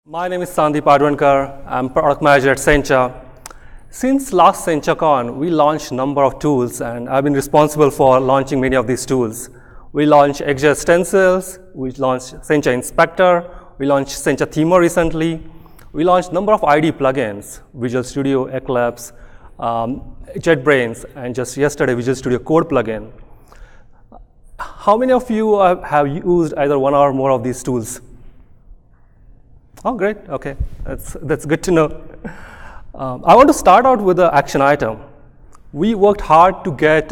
My name is Sandeep Adwankar. I'm product manager at Sencha. Since last SenchaCon, we launched a number of tools, and I've been responsible for launching many of these tools. We launched XJS Stencils, we launched Sencha Inspector, we launched Sencha Thema recently. We launched a number of IDE plugins, Visual Studio, Eclipse, JetBrains, and just yesterday, Visual Studio Code plugin. How many of you have used either one or more of these tools? Oh, great, okay, that's good to know. I want to start out with the action item. We worked hard to get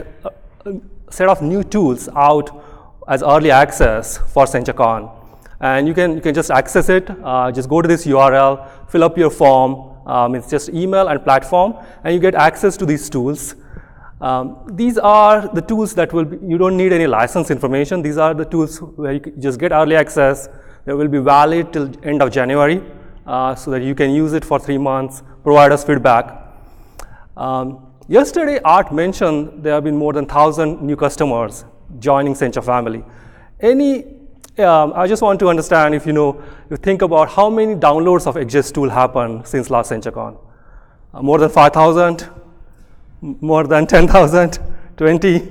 a set of new tools out as early access for SenchaCon. And you can just access it, just go to this URL, fill up your form, it's just email and platform, and you get access to these tools. These are the tools that you don't need any license information. These are the tools where you just get early access. They will be valid till end of January, so that you can use it for 3 months, provide us feedback. Yesterday, Art mentioned there have been more than 1,000 new customers joining Sencha family. I just want to understand if you think about how many downloads of XJS tool happened since last SenchaCon. More than 5,000, more than 10,000, 20.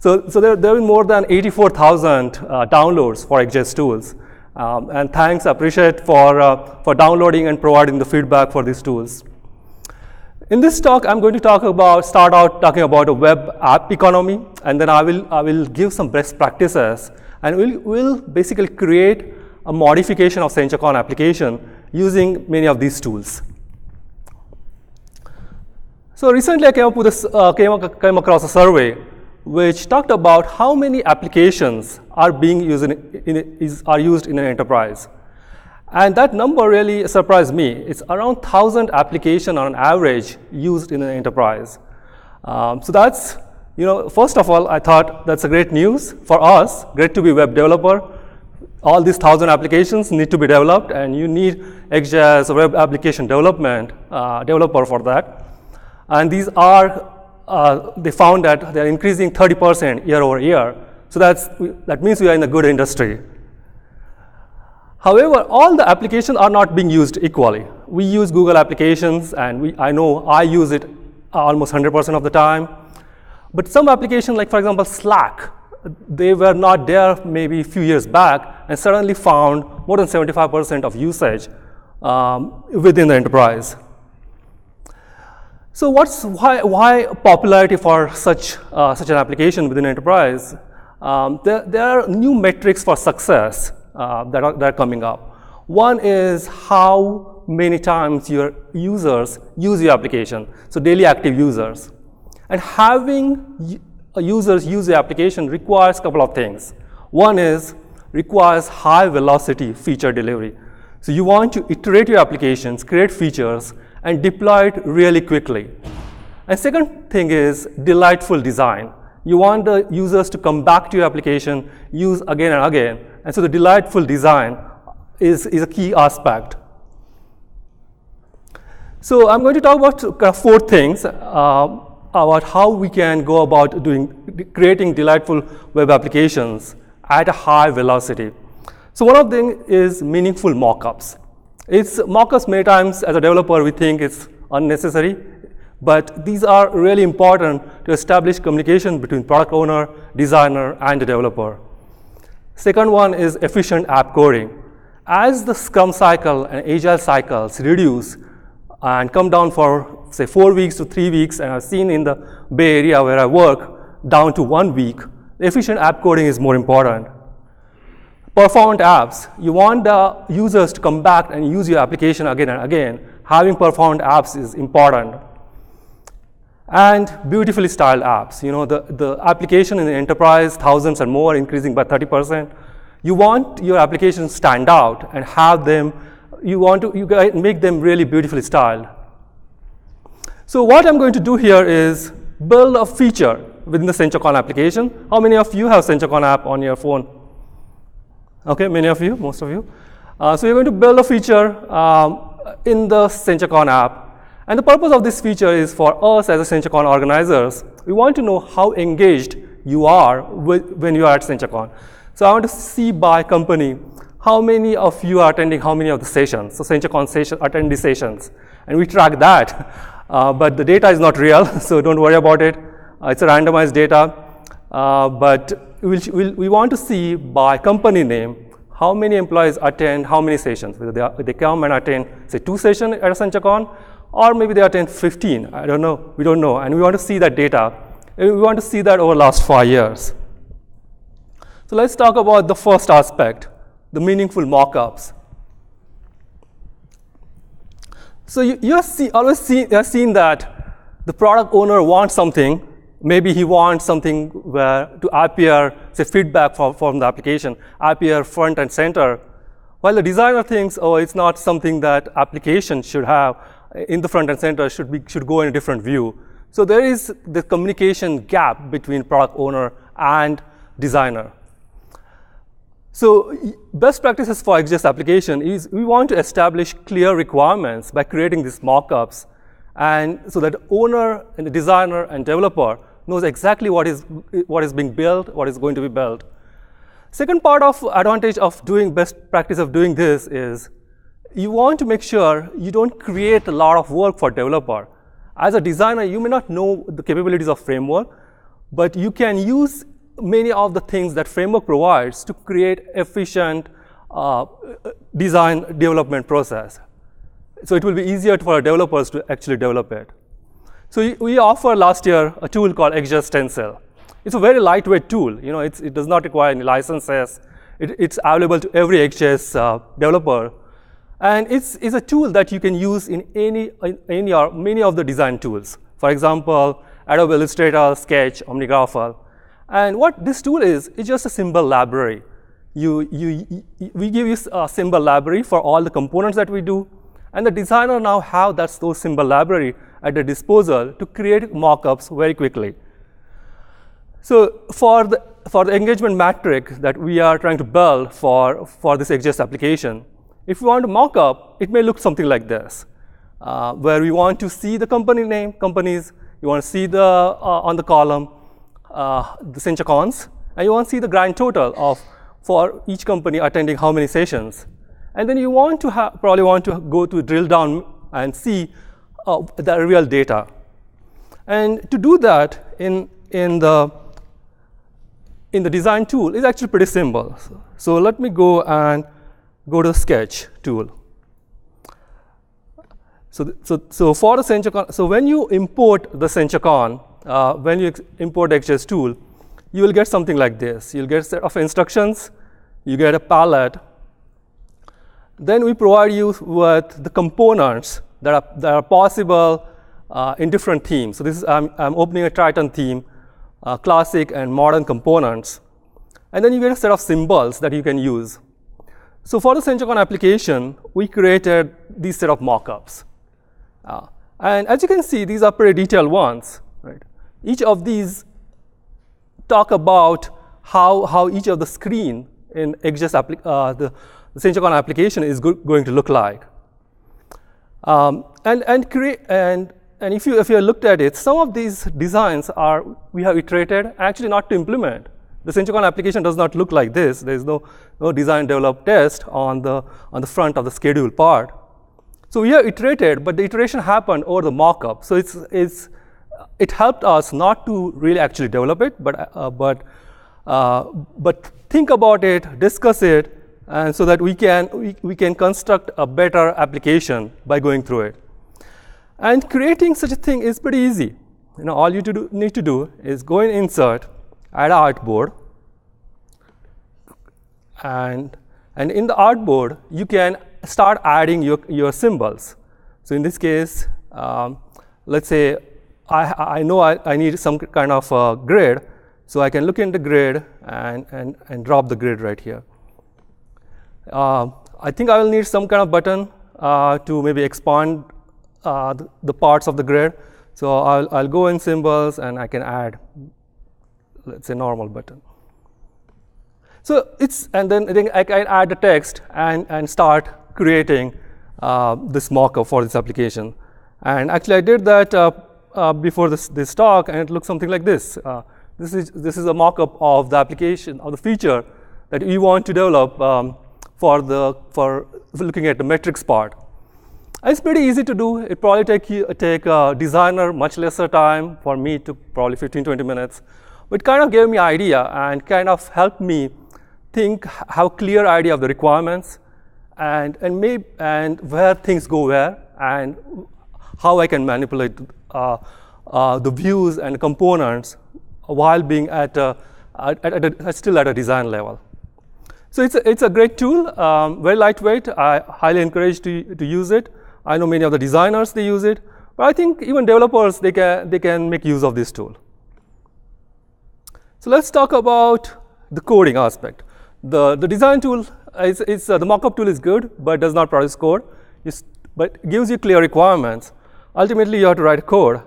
So there have been more than 84,000 downloads for XJS tools. And thanks, I appreciate for downloading and providing the feedback for these tools. In this talk, I'm going to start out talking about a web app economy, and then I will give some best practices, and we'll basically create a modification of SenchaCon application using many of these tools. So recently, I came across a survey which talked about how many applications are being used in an enterprise. And that number really surprised me. It's around 1,000 applications on average used in an enterprise. So that's, first of all, I thought that's a great news for us. Great to be a web developer. All these 1,000 applications need to be developed, and you need XJS web application developer for that. And these are they found that they're increasing 30% year over year. So that means we are in a good industry. However, all the applications are not being used equally. We use Google applications, and I know I use it almost 100% of the time. But some applications, like for example, Slack, they were not there maybe a few years back, and suddenly found more than 75% of usage within the enterprise. So why popularity for such an application within enterprise? There are new metrics for success that are coming up. One is how many times your users use your application, so daily active users. And having users use the application requires a couple of things. One is requires high velocity feature delivery. So you want to iterate your applications, create features, and deploy it really quickly. And second thing is delightful design. You want the users to come back to your application, use again and again. And so the delightful design is a key aspect. So I'm going to talk about 4 things about how we can go about creating delightful web applications at a high velocity. So one of them is meaningful mockups. Mockups many times as a developer we think it's unnecessary, but these are really important to establish communication between product owner, designer, and the developer. Second one is efficient app coding. As the Scrum cycle and Agile cycles reduce and come down for say 4 weeks to 3 weeks, and I've seen in the Bay Area where I work down to 1 week, efficient app coding is more important. Performant apps, you want the users to come back and use your application again and again. Having performant apps is important. And beautifully styled apps. The application in the enterprise, thousands and more, increasing by 30%. You want your applications to stand out and have them, you make them really beautifully styled. So what I'm going to do here is build a feature within the SenchaCon application. How many of you have SenchaCon app on your phone? Okay, many of you, most of you. So you're going to build a feature in the SenchaCon app. And the purpose of this feature is for us as a SenchaCon organizers. We want to know how engaged you are when you are at SenchaCon. So I want to see by company how many of you are attending how many of the sessions, so SenchaCon attendee sessions, and we track that, but the data is not real, so don't worry about it. It's a randomized data, but we want to see by company name how many employees attend how many sessions, whether they come and attend, say, 2 sessions at a SenchaCon, or maybe they attend 15, I don't know, we don't know, and we want to see that data. We want to see that over the last 5 years. So let's talk about the first aspect, the meaningful mock-ups. So you have always seen that the product owner wants something. Maybe he wants something to appear, say, feedback from the application, appear front and center, while the designer thinks, oh, it's not something that application should have in the front and center, should go in a different view. So there is the communication gap between product owner and designer. So best practices for XJS application is we want to establish clear requirements by creating these mock-ups, and so that owner and the designer and developer knows exactly what is being built, what is going to be built. Second part of advantage of doing best practice of doing this is you want to make sure you don't create a lot of work for developer. As a designer, you may not know the capabilities of framework, but you can use many of the things that framework provides to create efficient design development process. So it will be easier for developers to actually develop it. So we offer last year a tool called XJS Stencil. It's a very lightweight tool. You know, it does not require any licenses. It's available to every XJS developer. And it's a tool that you can use in any or many of the design tools. For example, Adobe Illustrator, Sketch, OmniGraffle. And what this tool is just a symbol library. We give you a symbol library for all the components that we do, and the designer now have those symbol library at their disposal to create mock-ups very quickly. So for the engagement metric that we are trying to build for this XJS application, if we want to mock up, it may look something like this, where we want to see the company name, companies, you want to see on the column, the SenchaCons, and you want to see the grand total for each company attending how many sessions. And then you want to probably want to go to drill down and see the real data. And to do that in the design tool is actually pretty simple. So let me go to the Sketch tool. So for the SenchaCon, so when you import the SenchaCon, when you import the XJS tool, you will get something like this. You'll get a set of instructions, you get a palette. Then we provide you with the components that are possible in different themes. So this is, I'm opening a Triton theme, classic and modern components. And then you get a set of symbols that you can use. So for the SenchaCon application, we created these set of mockups. And as you can see, these are pretty detailed ones. Right? Each of these talk about how each of the screen in XJS the SenchaCon application is going to look like. And if you looked at it, some of these designs we have iterated, actually not to implement. The SenchaCon application does not look like this. There is no design develop test on the front of the schedule part. So we have iterated, but the iteration happened over the mockup. So it helped us not to really actually develop it, but think about it, discuss it, and so that we can construct a better application by going through it. And creating such a thing is pretty easy. You know, all you need to do is go in Insert, add artboard, and in the artboard you can start adding your symbols. So in this case, let's say I know I need some kind of grid, so I can look in the grid and drop the grid right here. I think I will need some kind of button to maybe expand the parts of the grid. So I'll go in symbols and I can add, let's say, normal button. So and then I can add the text and start creating this mockup for this application. And actually I did that before this talk, and it looks something like this. This is a mockup of the application, of the feature that we want to develop for looking at the metrics part. It's pretty easy to do. It probably take a designer much lesser time, for me to probably 15-20 minutes. But it kind of gave me an idea and kind of helped me have a clear idea of the requirements and where things go where and how I can manipulate the views and components while being still at a design level. So it's a great tool, very lightweight. I highly encourage to use it. I know many of the designers, they use it, but I think even developers, they can make use of this tool. So let's talk about the coding aspect. The design tool, the mockup tool is good, but does not produce code, but it gives you clear requirements. Ultimately, you have to write code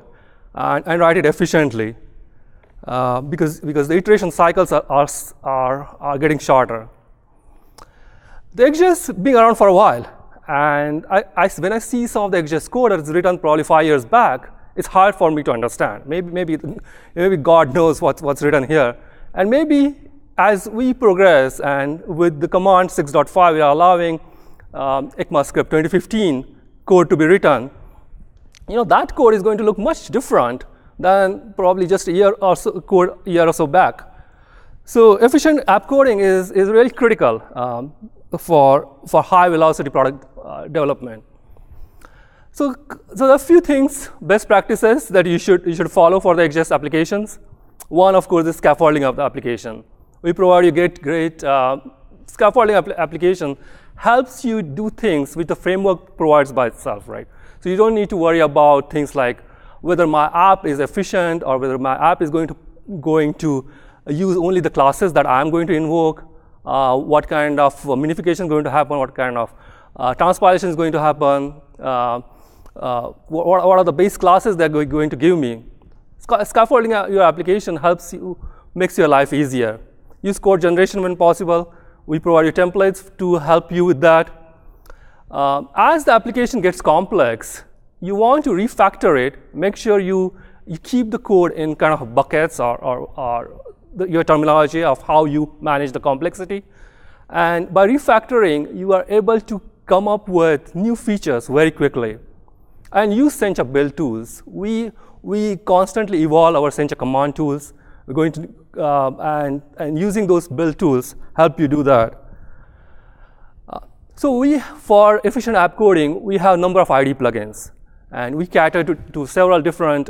and write it efficiently because the iteration cycles are getting shorter. The XJS being around for a while, and when I see some of the XJS code that's written probably 5 years back, it's hard for me to understand. Maybe God knows what's written here. And maybe as we progress, and with the command 6.5, we are allowing ECMAScript 2015 code to be written. That code is going to look much different than probably just a year or so back. So efficient app coding is really critical for high velocity product development. So there are a few things, best practices that you should follow for the XJS applications. One, of course, is scaffolding of the application. We provide you great scaffolding application helps you do things which the framework provides by itself, right? So you don't need to worry about things like whether my app is efficient or whether my app is going to use only the classes that I'm going to invoke, what kind of minification is going to happen, what kind of transpilation is going to happen, what are the base classes they're going to give me. Scaffolding your application makes your life easier. Use code generation when possible. We provide you templates to help you with that. As the application gets complex, you want to refactor it. Make sure you keep the code in kind of buckets or your terminology of how you manage the complexity. And by refactoring, you are able to come up with new features very quickly. And use Sencha build tools. We constantly evolve our Sencha command tools. We're going to and using those build tools help you do that. So for efficient app coding, we have a number of IDE plugins, and we cater to several different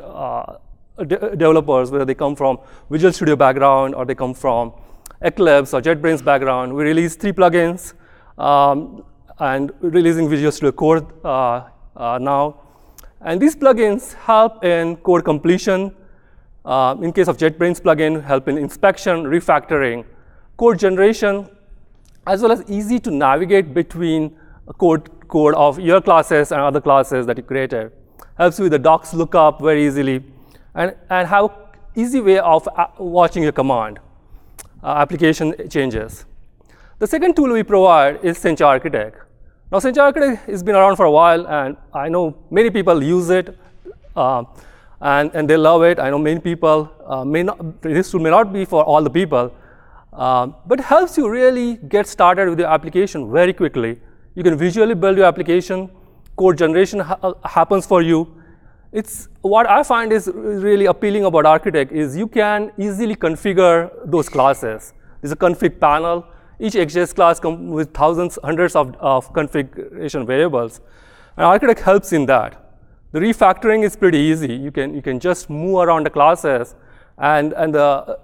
developers, whether they come from Visual Studio background or they come from Eclipse or JetBrains background. We release 3 plugins, and we're releasing Visual Studio Code now. And these plugins help in code completion. In case of JetBrains plugin, help in inspection, refactoring, code generation, as well as easy to navigate between code of your classes and other classes that you created. Helps you with the docs lookup very easily, and have an easy way of watching your command application changes. The second tool we provide is Sencha Architect. Now, Sencha Architect has been around for a while, and I know many people use it, and they love it. I know many people this tool may not be for all the people, but it helps you really get started with your application very quickly. You can visually build your application. Code generation happens for you. What I find is really appealing about Architect is you can easily configure those classes. There's a config panel. Each XJS class comes with hundreds of configuration variables. And Architect helps in that. The refactoring is pretty easy. You can just move around the classes, and the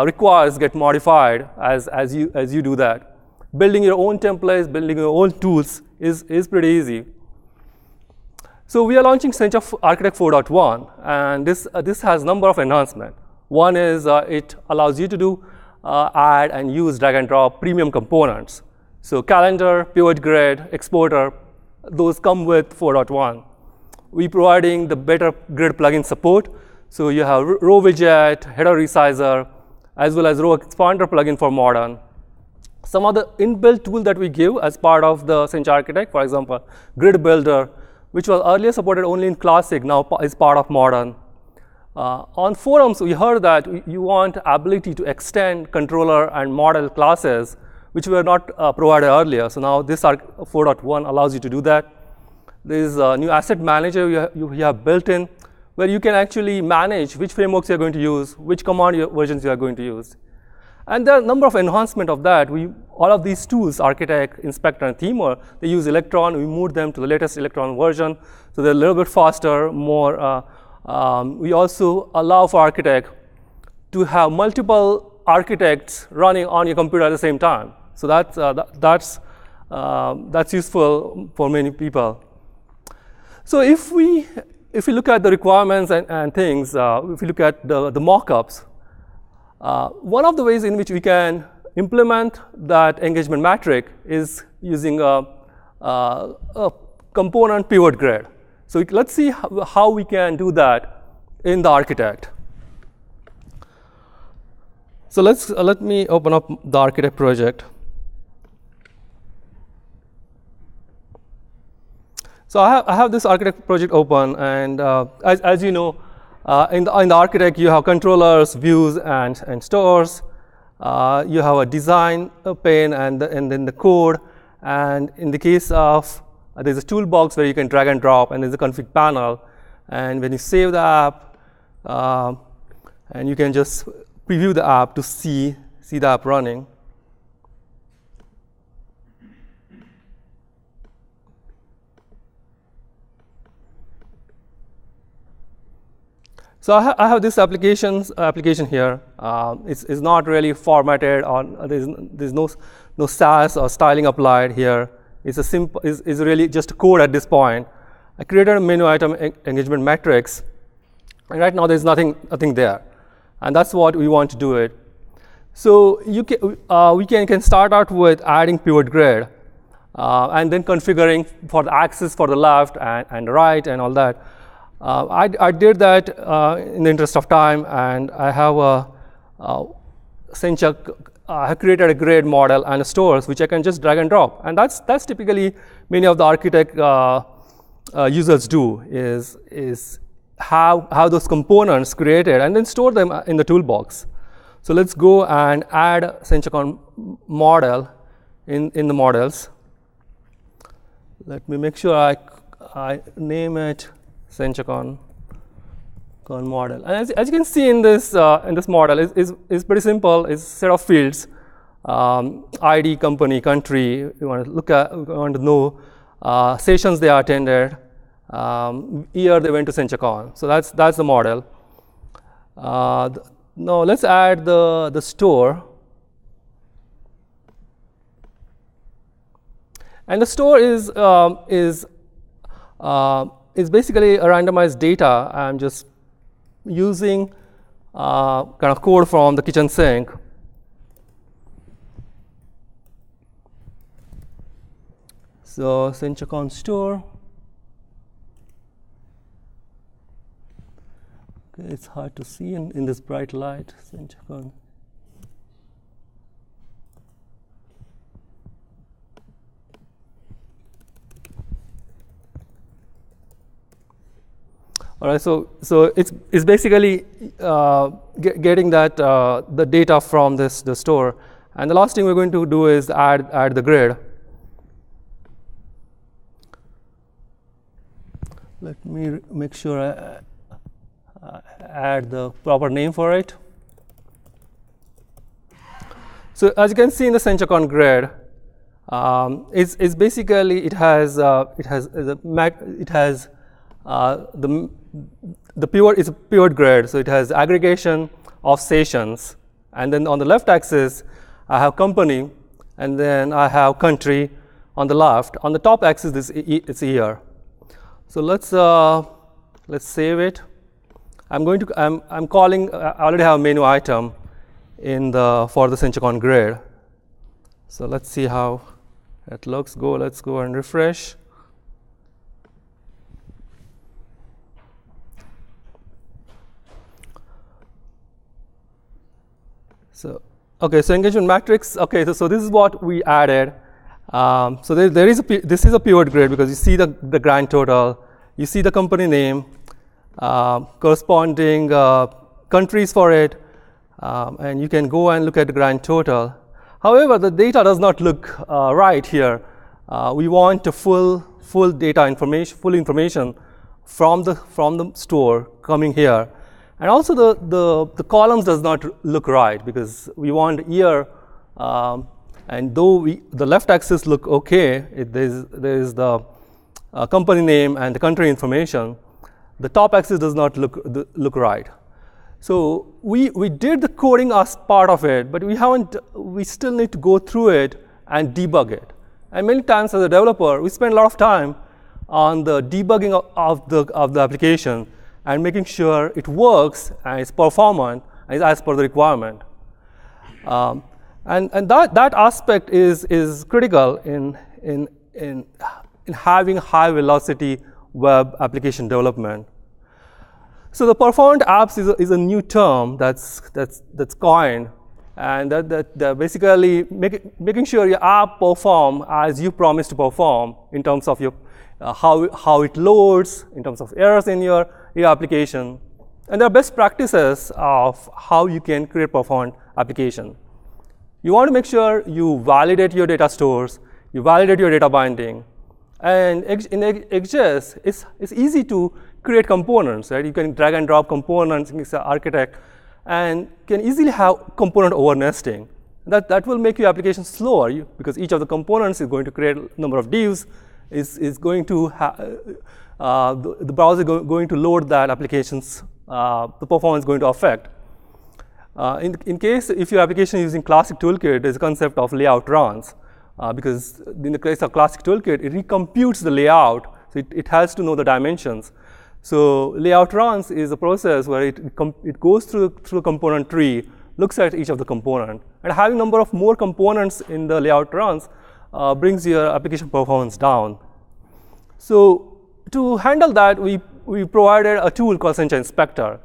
requires get modified as you do that. Building your own templates, building your own tools is pretty easy. So we are launching Sencha Architect 4.1, and this has a number of enhancements. One is it allows you to do add and use drag and drop premium components. So calendar, pivot grid, exporter, those come with 4.1. We're providing the better grid plugin support. So you have row widget, header resizer, as well as row expander plugin for modern. Some of the inbuilt tool that we give as part of the Sencha Architect, for example, grid builder, which was earlier supported only in classic, now is part of modern. On forums, we heard that you want ability to extend controller and model classes which were not provided earlier. So now this 4.1 allows you to do that. There is a new asset manager you have built in, where you can actually manage which frameworks you're going to use, which command versions you are going to use. And there are a number of enhancements of that. All of these tools, Architect, Inspector, and Themer, they use Electron. We moved them to the latest Electron version, so they're a little bit faster, more. We also allow for Architect to have multiple architects running on your computer at the same time. So that's useful for many people. So if we look at the requirements and things, if we look at the mock-ups, one of the ways in which we can implement that engagement metric is using a component pivot grid. So let's see how we can do that in the Architect. So let me open up the Architect project. So I have this Architect project open, and as you know, in the Architect you have controllers, views, and stores. You have a design pane and then the code. And in the case of there's a toolbox where you can drag and drop, and there's a config panel. And when you save the app, and you can just preview the app to see the app running. So I have this application here. It's not really formatted, or there's no SAS or styling applied here. It's a simple. It's really just code at this point. I created a menu item engagement metrics, and right now there's nothing there, and that's what we want to do it. So we can start out with adding pivot grid, and then configuring for the axis for the left and the right and all that. I did that in the interest of time, and I have I have created a grid model and stores which I can just drag and drop, and that's typically many of the Architect users do is have those components created and then store them in the toolbox. So let's go and add SenchaCon model in the models. Let me make sure I name it SenchaCon model. And as you can see in this model, is pretty simple. It's a set of fields, ID, company, country. We want to know sessions they attended, year they went to SenchaCon. So that's the model. Now let's add the store. And the store is basically a randomized data. I'm just using kind of code from the kitchen sink. So SenchaCon store. Okay, it's hard to see in this bright light. SenchaCon. All right, so it's basically getting that the data from the store, and the last thing we're going to do is add the grid. Let me make sure I add the proper name for it. So as you can see in the SenchaCon grid, it's basically it has the pivot is a pivot grid, so it has aggregation of sessions, and then on the left axis I have company, and then I have country on the left. On the top axis it's year. So let's save it. I'm calling. I already have a menu item for the SenchaCon grid. So let's see how it looks. Let's go and refresh. So engagement matrix. Okay, so this is what we added. So this is a pivot grid because you see the grand total, you see the company name, corresponding countries for it, and you can go and look at the grand total. However, the data does not look right here. We want a full data information, full information from the store coming here. And also the columns does not look right because we want year, and though the left axis look okay, there is the company name and the country information, the top axis does not look right. So we did the coding as part of it, but we still need to go through it and debug it. And many times as a developer, we spend a lot of time on the debugging of the application and making sure it works and it's performant and is as per the requirement. And that aspect is critical in having high velocity web application development. So the performant apps is a new term that's coined, and that basically making sure your app perform as you promise to perform in terms of your how it loads, in terms of errors in your application. And there are best practices of how you can create performant application. You want to make sure you validate your data stores, you validate your data binding. And in XJS, it's easy to create components, right? You can drag and drop components in this architect and can easily have component over nesting. That will make your application slower because each of the components is going to create a number of divs, is going to the browser going to load that application's the performance is going to affect. In case if your application is using classic toolkit, there's a concept of layout runs. Because in the case of classic toolkit, it recomputes the layout, so it has to know the dimensions. So layout runs is a process where it goes through a component tree, looks at each of the component, and having number of more components in the layout runs brings your application performance down. So to handle that, we provided a tool called SenchaInspector.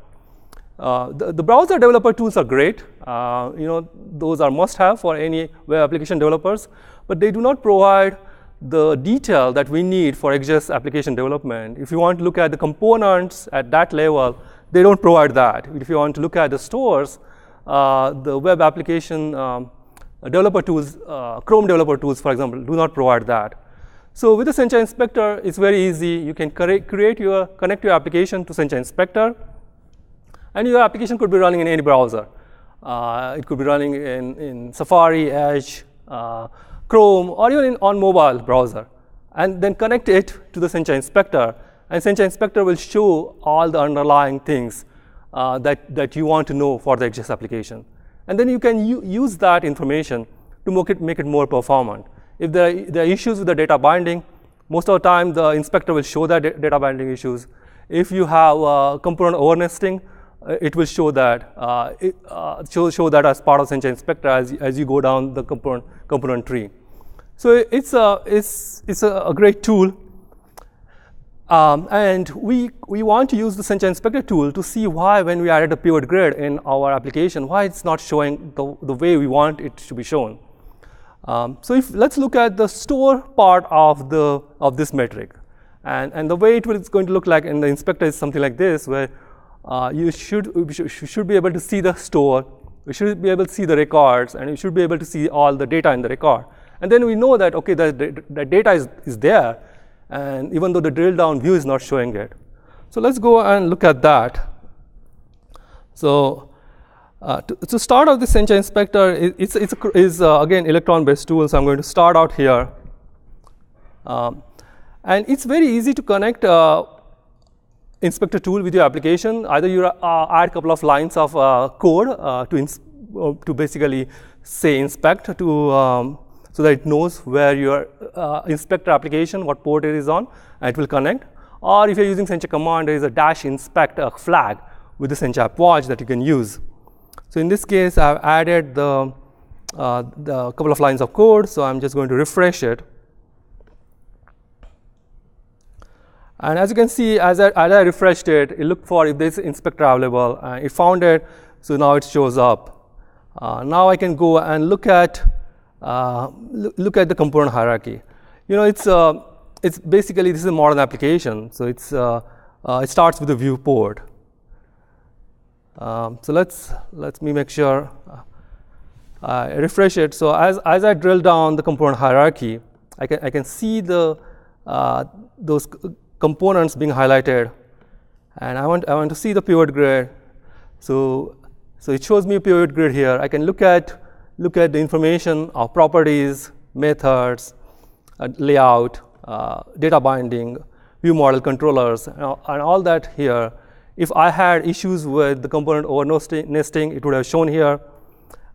The browser developer tools are great. Those are must-have for any web application developers, but they do not provide the detail that we need for XJS application development. If you want to look at the components at that level, they don't provide that. If you want to look at the stores, the web application developer tools, Chrome developer tools, for example, do not provide that. So with the SenchaInspector, it's very easy. You can connect your application to SenchaInspector. And your application could be running in any browser. It could be running in Safari, Edge, Chrome, or even on mobile browser. And then connect it to the SenchaInspector. And SenchaInspector will show all the underlying things that you want to know for the XJS application. And then you can use that information to make it more performant. If there are issues with the data binding, most of the time the inspector will show that data binding issues. If you have component overnesting, it will show that show that as part of SenchaInspector as you go down the component tree. So it's a great tool, and we want to use the SenchaInspector tool to see why when we added a pivot grid in our application, why it's not showing the way we want it to be shown. So let's look at the store part of this metric, and the way it's going to look like in the inspector is something like this, where you should be able to see the store, we should be able to see the records, and we should be able to see all the data in the record. And then we know that, okay, the data is there, and even though the drill down view is not showing it. So let's go and look at that. So to start off the SenchaInspector, it's again electron-based tool, so I'm going to start out here. And it's very easy to connect inspector tool with your application. Either you add a couple of lines of code to basically say inspect so that it knows where your inspector application, what port it is on, and it will connect. Or if you're using Sencha command, there is a -inspect flag with the Sencha app watch that you can use. So in this case, I've added the couple of lines of code, so I'm just going to refresh it. And as you can see, as I refreshed it, it looked for if there's inspector available, and it found it, so now it shows up. Now I can go and look at the component hierarchy. It's basically, this is a modern application, so it starts with the viewport. So let me make sure. refresh it. So as I drill down the component hierarchy, I can see the those components being highlighted, and I want to see the pivot grid. So it shows me a pivot grid here. I can look at the information of properties, methods, layout, data binding, view model controllers, and all that here. If I had issues with the component over nesting, it would have shown here.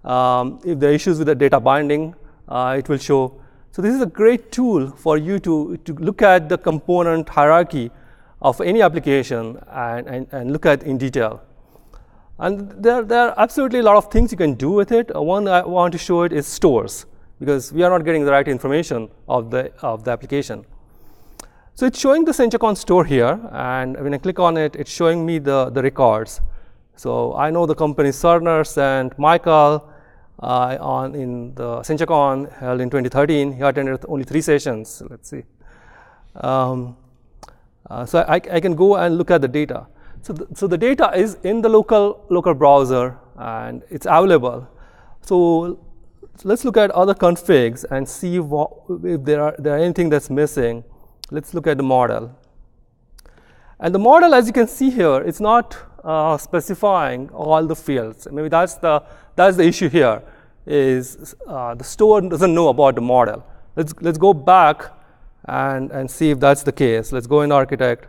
If there are issues with the data binding, it will show. So this is a great tool for you to look at the component hierarchy of any application and look at in detail. And there are absolutely a lot of things you can do with it. One I want to show it is stores, because we are not getting the right information of the application. So it's showing the SenchaCon store here, and when I click on it, it's showing me the records. So I know the company Cerners and Michael in the SenchaCon held in 2013. He attended only 3 sessions. Let's see. So I can go and look at the data. So the data is in the local browser, and it's available. So let's look at other configs and see if there are anything that's missing. Let's look at the model. And the model, as you can see here, it's not specifying all the fields. Maybe that's the issue here. Is the store doesn't know about the model. Let's go back and see if that's the case. Let's go in Architect.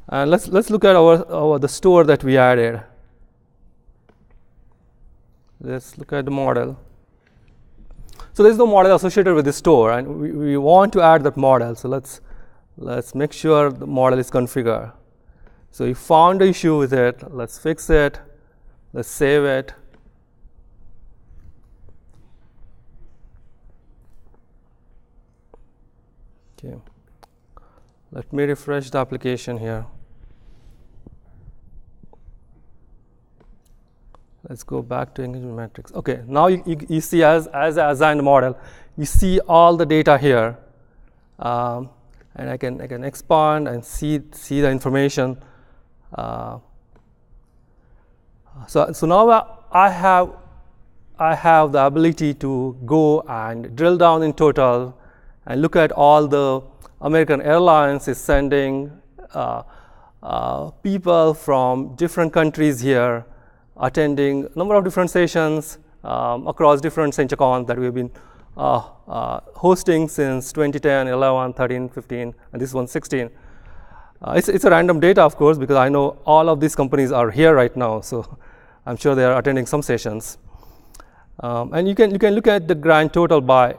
And let's look at the store that we added. Let's look at the model. So there's no model associated with the store, and we want to add that model. So let's make sure the model is configured. So we found the issue with it. Let's fix it. Let's save it. Okay. Let me refresh the application here. Let's go back to engagement metrics. Okay, now you see as assigned model, you see all the data here, and I can expand and see the information. So now I have the ability to go and drill down in total and look at all the American Airlines is sending people from different countries here, attending a number of different sessions across different SenchaCons that we've been hosting since 2010, 11, 13, 15, and this one 16. It's a random data, of course, because I know all of these companies are here right now, so I'm sure they are attending some sessions. And you can look at the grand total by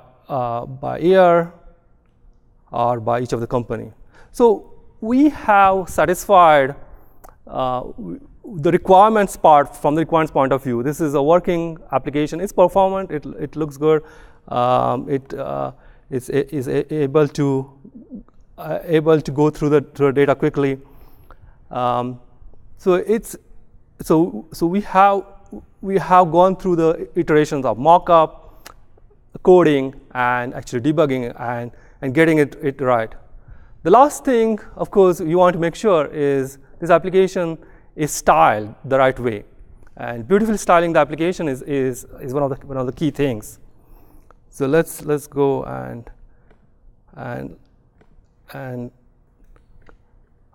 year or by each of the company. So we have satisfied the requirements part from the requirements point of view. This is a working application. It's performant. It looks good. It is able to go through the data quickly. So we have gone through the iterations of mockup, coding, and actually debugging and getting it right. The last thing, of course, you want to make sure is this application is styled the right way, and beautifully styling the application is one of the key things. So let's go and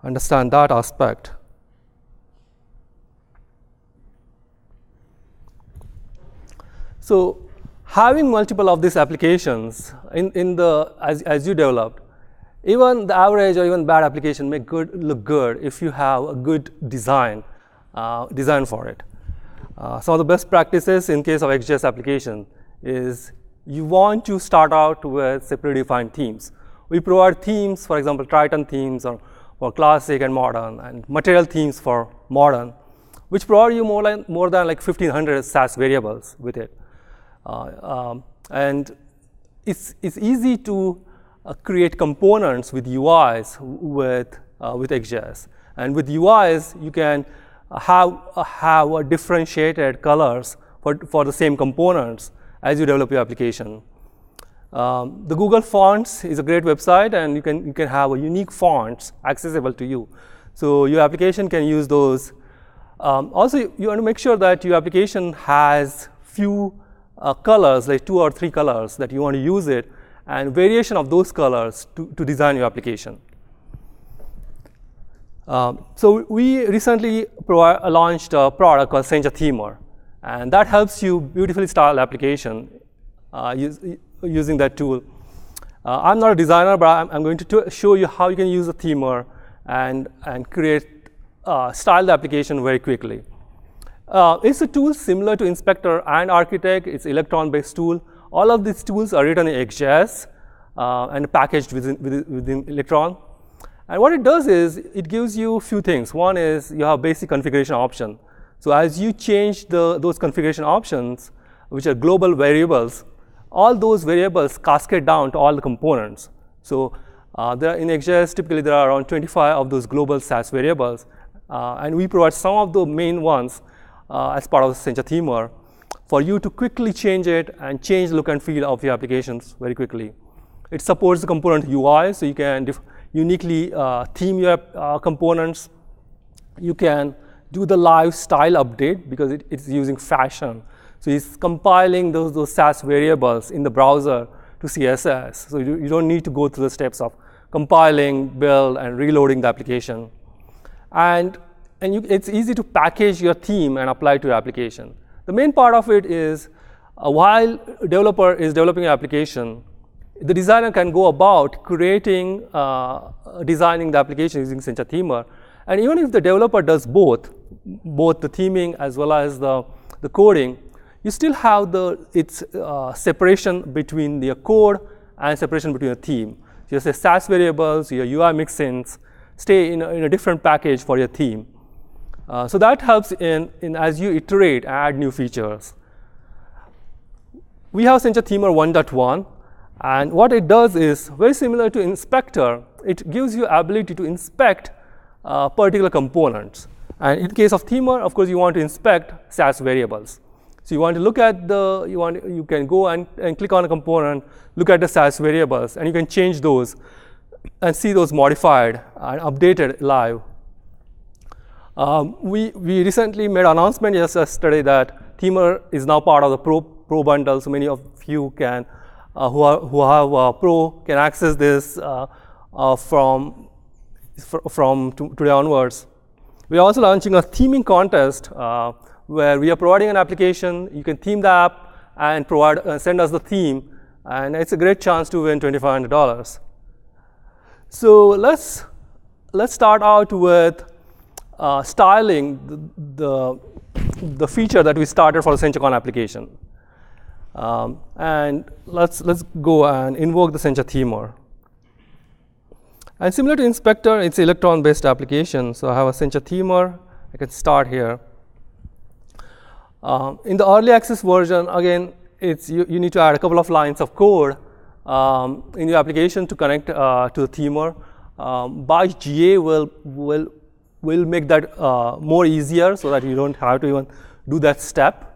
understand that aspect. So having multiple of these applications as you developed, even the average or even bad application may look good if you have a good design for it. Some of the best practices in case of XJS application is you want to start out with separately defined themes. We provide themes, for example, Triton themes or classic and modern, and material themes for modern, which provide you more than like 1,500 SAS variables with it. And it's easy to create components with UIs with XJS. And with UIs, you can have a differentiated colors for the same components as you develop your application. The Google Fonts is a great website, and you can have a unique fonts accessible to you. So your application can use those Also, you want to make sure that your application has few colors, like 2 or 3 colors that you want to use it, and variation of those colors to design your application. So we recently launched a product called SenchaÍs, and that helps you beautifully style application using that tool. I'm not a designer, but I'm going to show you how you can use a themer and create style the application very quickly. It's a tool similar to Inspector and Architect. It's an Electron-based tool. All of these tools are written in XJS and packaged within Electron. And what it does is it gives you a few things. One is you have basic configuration option. So as you change those configuration options, which are global variables, all those variables cascade down to all the components. So in XJS, typically there are around 25 of those global SAS variables. And we provide some of the main ones as part of the SenchaÍs for you to quickly change it and change the look and feel of your applications very quickly. It supports the component UI, so you can uniquely theme your components. You can do the live style update because it's using fashion. So it's compiling those SAS variables in the browser to CSS. So you don't need to go through the steps of compiling, build, and reloading the application. And it's easy to package your theme and apply to your application. The main part of it is while a developer is developing an application, the designer can go about creating, designing the application using SenchaÍs. And even if the developer does both the theming as well as the coding, you still have its separation between the code and separation between the theme. So your SAS variables, your UI mixins stay in a different package for your theme. So that helps in as you iterate, add new features. We have SenchaÍs 1.1. And what it does is very similar to Inspector. It gives you ability to inspect particular components. And in case of themer, of course, you want to inspect SAS variables. So you want to look at you can go and click on a component, look at the SAS variables, and you can change those and see those modified and updated live. We recently made an announcement yesterday that themer is now part of the Pro bundle. So many of you can who have Pro can access this from today onwards. We are also launching a theming contest where we are providing an application. You can theme the app and send us the theme, and it's a great chance to win $2,500. So let's start out with styling the feature that we started for the SenchaCon application. And let's go and invoke the SenchaÍs. And similar to Inspector, it's an Electron-based application. So I have a SenchaÍs. I can start here. In the early access version, again, you need to add a couple of lines of code in your application to connect to the themer. By GA will make that more easier so that you don't have to even do that step.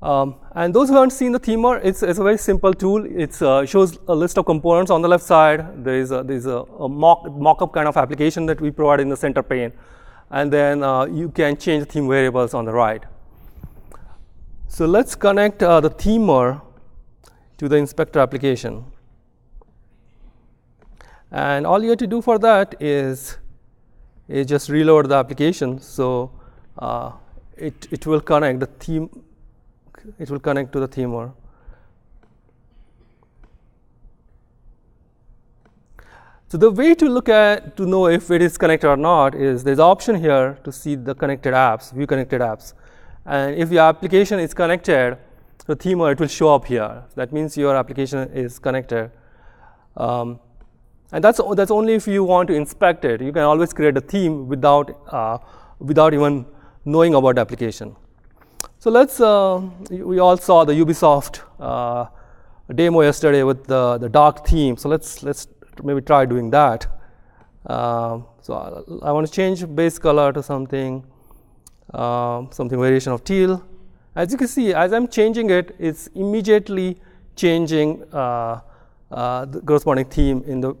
And those who haven't seen the themer, it's a very simple tool. It shows a list of components on the left side. There is a mock-up kind of application that we provide in the center pane. And then you can change the theme variables on the right. So let's connect the themer to the Inspector application. And all you have to do for that is just reload the application. So it will connect the theme. It will connect to the themer. So the way to know if it is connected or not is there's an option here to see the connected apps, view connected apps. And if your application is connected to the themer, it will show up here. That means your application is connected. And that's only if you want to inspect it. You can always create a theme without even knowing about the application. So we all saw the Ubisoft demo yesterday with the dark theme. So let's maybe try doing that. So I want to change base color to something variation of teal. As you can see, as I'm changing it, it's immediately changing the corresponding theme in the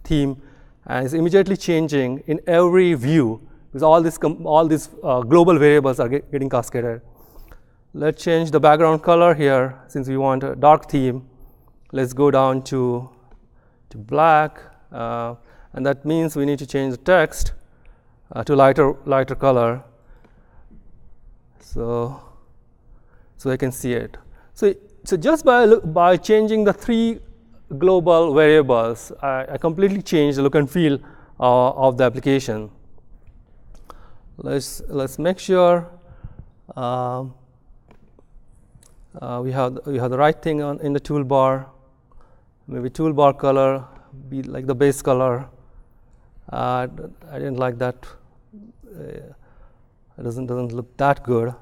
theme, and it's immediately changing in every view because all these global variables are getting cascaded. Let's change the background color here. Since we want a dark theme, let's go down to black, and that means we need to change the text to lighter color, so I can see it. So just by changing the 3 global variables, I completely changed the look and feel of the application. Let's make sure we have the right thing in the toolbar. Maybe toolbar color be like the base color. I didn't like that. It doesn't look that good.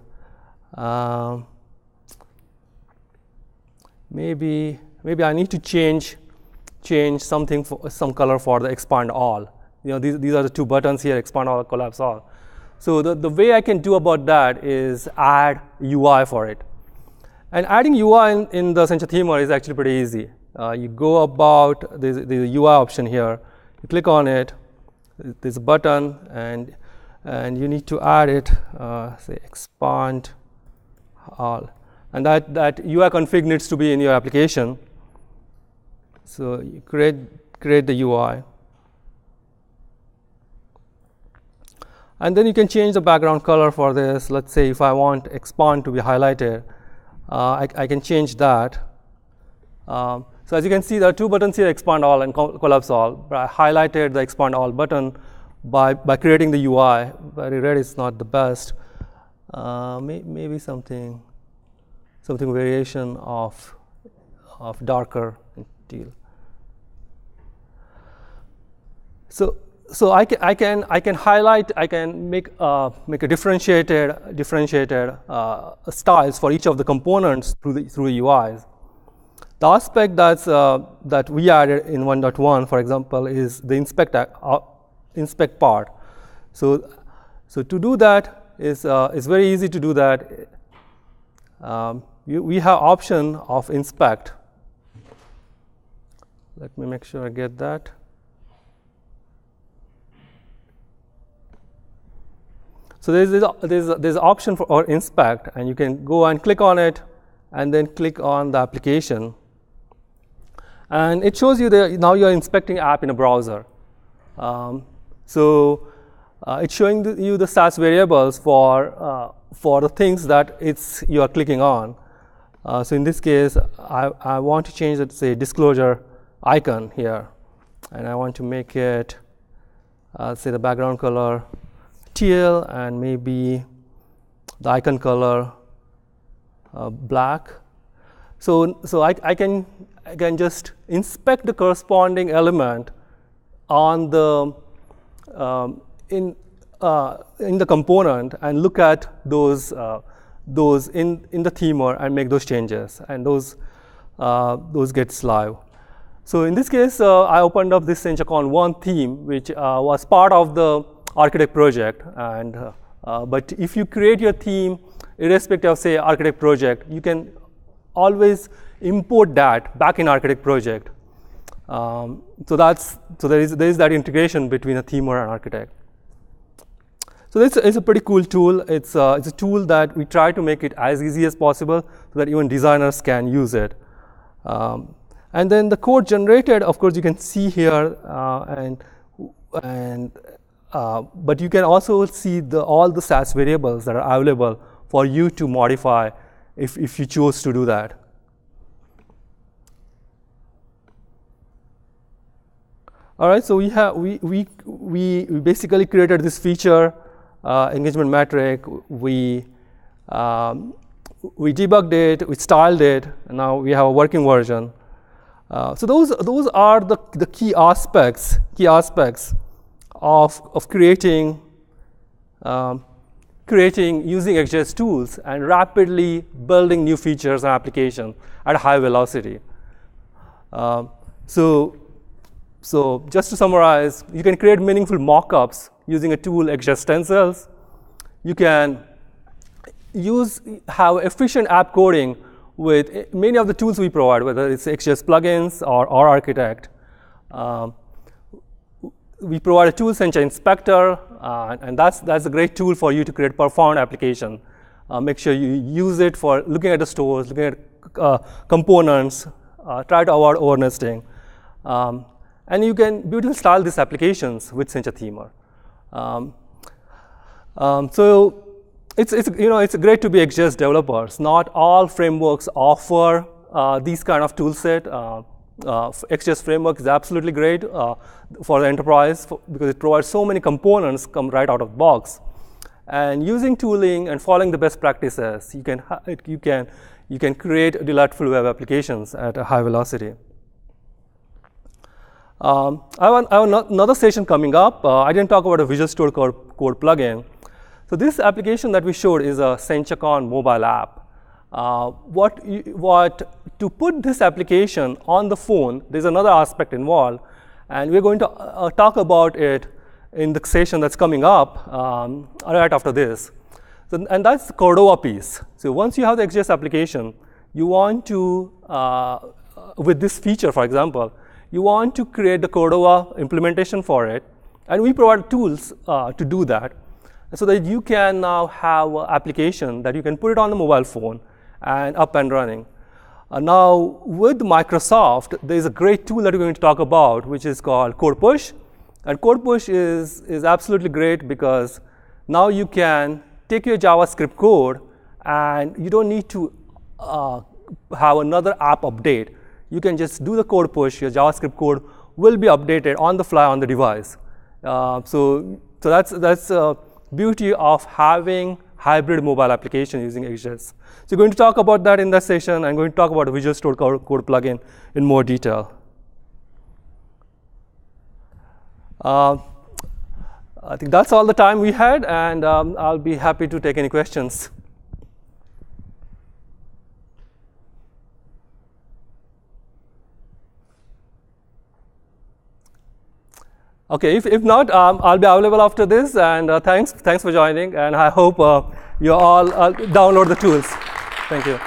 Maybe I need to change something for some color for the expand all. These are the 2 buttons here: expand all, collapse all. So the way I can do about that is add UI for it. And adding UI in the SenchaThemer is actually pretty easy. You go about the UI option here. You click on it. There's a button, and you need to add it. Say expand all, and that UI config needs to be in your application. So you create the UI, and then you can change the background color for this. Let's say if I want expand to be highlighted, I can change that. So as you can see, there are 2 buttons here: expand all and collapse all. But I highlighted the expand all button by creating the UI. Very red is not the best. Maybe something variation of darker teal. So I can highlight. I can make a differentiated styles for each of the components through the UIs. The aspect that we added in 1.1, for example, is the inspect part. So to do that is very easy to do that. We have option of inspect. Let me make sure I get that. So there's an option for inspect, and you can go and click on it, and then click on the application. And it shows you that now you're inspecting app in a browser. So it's showing you the stats variables for the things that you are clicking on. So in this case, I want to change it, say, disclosure icon here. And I want to make it, say, the background color teal, and maybe the icon color black. So I can just inspect the corresponding element on the in the component and look at those in the themer and make those changes, and those gets live. So in this case, I opened up this SenchaCon 1 theme, which was part of the architect project. And but if you create your theme irrespective of, say, architect project, you can always import that back in architect project. So there is that integration between a themer and architect. So this is a pretty cool tool. It's a tool that we try to make it as easy as possible so that even designers can use it. And then the code generated, of course, you can see here, but you can also see all the stats variables that are available for you to modify if you choose to do that. All right, so we basically created this feature, engagement metric. We debugged it, we styled it, and now we have a working version. So those are the key aspects of creating using XJS tools and rapidly building new features and applications at a high velocity. So just to summarize, you can create meaningful mockups using a tool XJS stencils. You can have efficient app coding with many of the tools we provide, whether it's XJS plugins or architect. we provide a tool, Sencha Inspector, and that's a great tool for you to create performant application. Make sure you use it for looking at the stores, looking at components, try to avoid over-nesting. And you can beautifully style these applications with Sencha Themer. So it's great to be XJS developers. Not all frameworks offer these kind of tool set. XJS framework is absolutely great for the enterprise because it provides so many components come right out of the box. And using tooling and following the best practices, you can create delightful web applications at a high velocity. I have another session coming up. I didn't talk about a Visual Store Code plugin. So this application that we showed is a SenchaCon mobile app. To put this application on the phone, there's another aspect involved, and we're going to talk about it in the session that's coming up right after this. So, and that's the Cordova piece. So once you have the XJS application, you want to, with this feature, for example, you want to create the Cordova implementation for it, and we provide tools to do that, so that you can now have an application that you can put it on the mobile phone and up and running. Now, with Microsoft, there's a great tool that we're going to talk about, which is called Code Push. And Code Push is absolutely great because now you can take your JavaScript code and you don't need to have another app update. You can just do the Code Push. Your JavaScript code will be updated on the fly on the device. So that's the beauty of having hybrid mobile application using XJS. So we're going to talk about that in that session. I'm going to talk about a Visual Store Code plugin in more detail. I think that's all the time we had, and I'll be happy to take any questions. Okay, if not, I'll be available after this, and thanks for joining, and I hope you all download the tools. Thank you.